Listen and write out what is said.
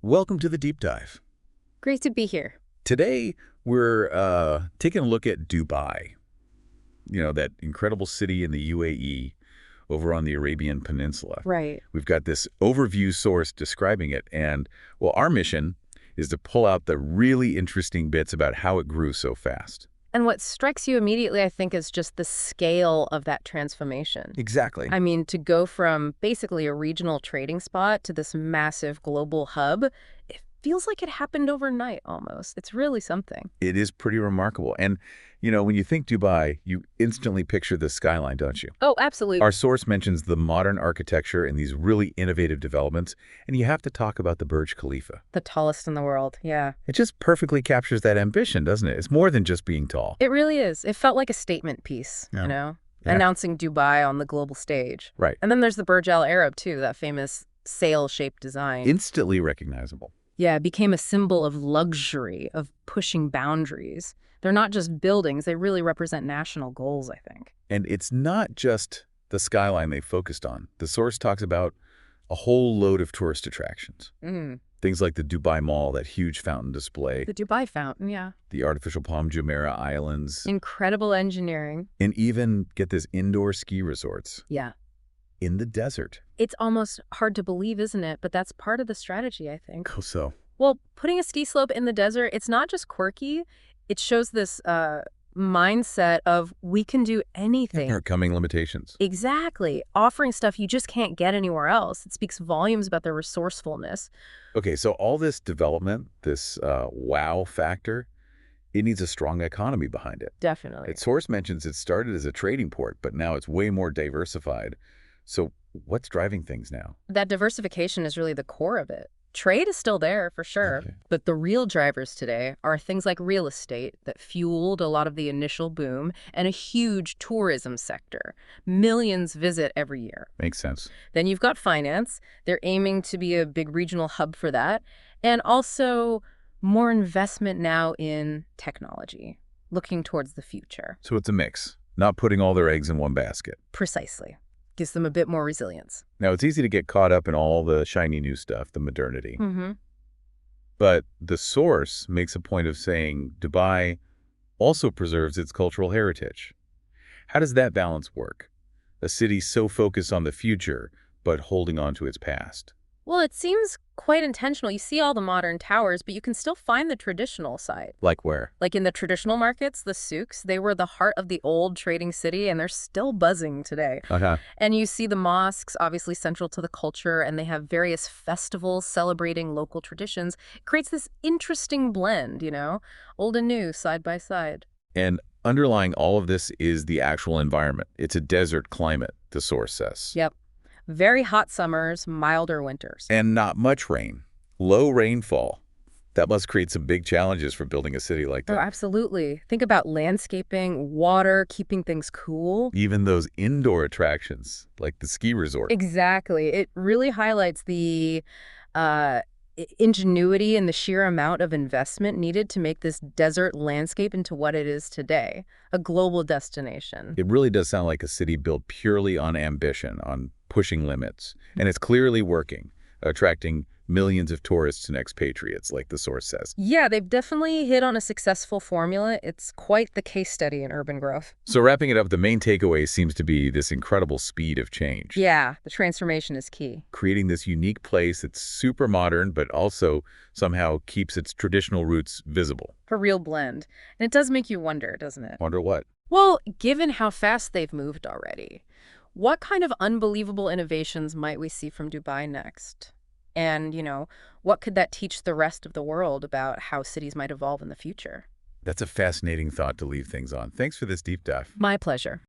Welcome to the deep dive. Great to be here. Today, we're taking a look at Dubai, that incredible city in the UAE over on the Arabian Peninsula. Right. We've got this overview source describing it, and, well, our mission is to pull out the really interesting bits about how it grew so fast. And what strikes you immediately, I think, is just the scale of that transformation. Exactly. I mean, to go from basically a regional trading spot to this massive global hub, it feels like it happened overnight almost. It's really something. It is pretty remarkable. And, when you think Dubai, you instantly picture the skyline, don't you? Oh, absolutely. Our source mentions the modern architecture and these really innovative developments, and you have to talk about the Burj Khalifa. The tallest in the world, yeah. It just perfectly captures that ambition, doesn't it? It's more than just being tall. It really is. It felt like a statement piece, Yeah. announcing Dubai on the global stage. Right. And then there's the Burj Al Arab, too, that famous sail-shaped design. Instantly recognizable. Yeah, it became a symbol of luxury, of pushing boundaries. They're not just buildings, they really represent national goals, I think. And it's not just the skyline they focused on. The source talks about a whole load of tourist attractions. Things like the Dubai Mall, that huge fountain display, The Dubai Fountain, yeah. the artificial Palm Jumeirah Islands, Incredible engineering. and even, get this, indoor ski resorts Yeah. in the desert. It's almost hard to believe, isn't it? But that's part of the strategy, I think. How so? Well, putting a ski slope in the desert, it's not just quirky. It shows this mindset of we can do anything. There are coming limitations. Exactly. Offering stuff you just can't get anywhere else. It speaks volumes about their resourcefulness. Okay, so all this development, this wow factor, it needs a strong economy behind it. Definitely. Its source mentions it started as a trading port, but now it's way more diversified. So what's driving things now? That diversification is really the core of it. Trade is still there, for sure, Okay. but the real drivers today are things like real estate that fueled a lot of the initial boom and a huge tourism sector. Millions visit every year. Makes sense. Then you've got finance. They're aiming to be a big regional hub for that. And also more investment now in technology, looking towards the future. So it's a mix, not putting all their eggs in one basket. Precisely. Gives them a bit more resilience. Now, it's easy to get caught up in all the shiny new stuff, the modernity. But the source makes a point of saying Dubai also preserves its cultural heritage. How does that balance work? A city so focused on the future, but holding on to its past. Well, it seems quite intentional. You see all the modern towers, but you can still find the traditional side. Like where? Like in the traditional markets, the souks, they were the heart of the old trading city, and they're still buzzing today. And you see the mosques, obviously central to the culture, and they have various festivals celebrating local traditions. It creates this interesting blend, old and new, side by side. And underlying all of this is the actual environment. It's a desert climate, the source says. Yep. Very hot summers, milder winters. And not much rain. Low rainfall. That must create some big challenges for building a city like Oh, that. absolutely. Think about landscaping, water, keeping things cool. Even those indoor attractions, like the ski resort. Exactly. It really highlights the ingenuity and the sheer amount of investment needed to make this desert landscape into what it is today, a global destination. It really does sound like a city built purely on ambition, on pushing limits. And it's clearly working, attracting millions of tourists and expatriates, like the source says. Yeah, they've definitely hit on a successful formula. It's quite the case study in urban growth. So wrapping it up, the main takeaway seems to be this incredible speed of change. Yeah, the transformation is key. Creating this unique place that's super modern, but also somehow keeps its traditional roots visible. A real blend. And it does make you wonder, doesn't it? Wonder what? Well, given how fast they've moved already, what kind of unbelievable innovations might we see from Dubai next? And, what could that teach the rest of the world about how cities might evolve in the future? That's a fascinating thought to leave things on. Thanks for this deep dive. My pleasure.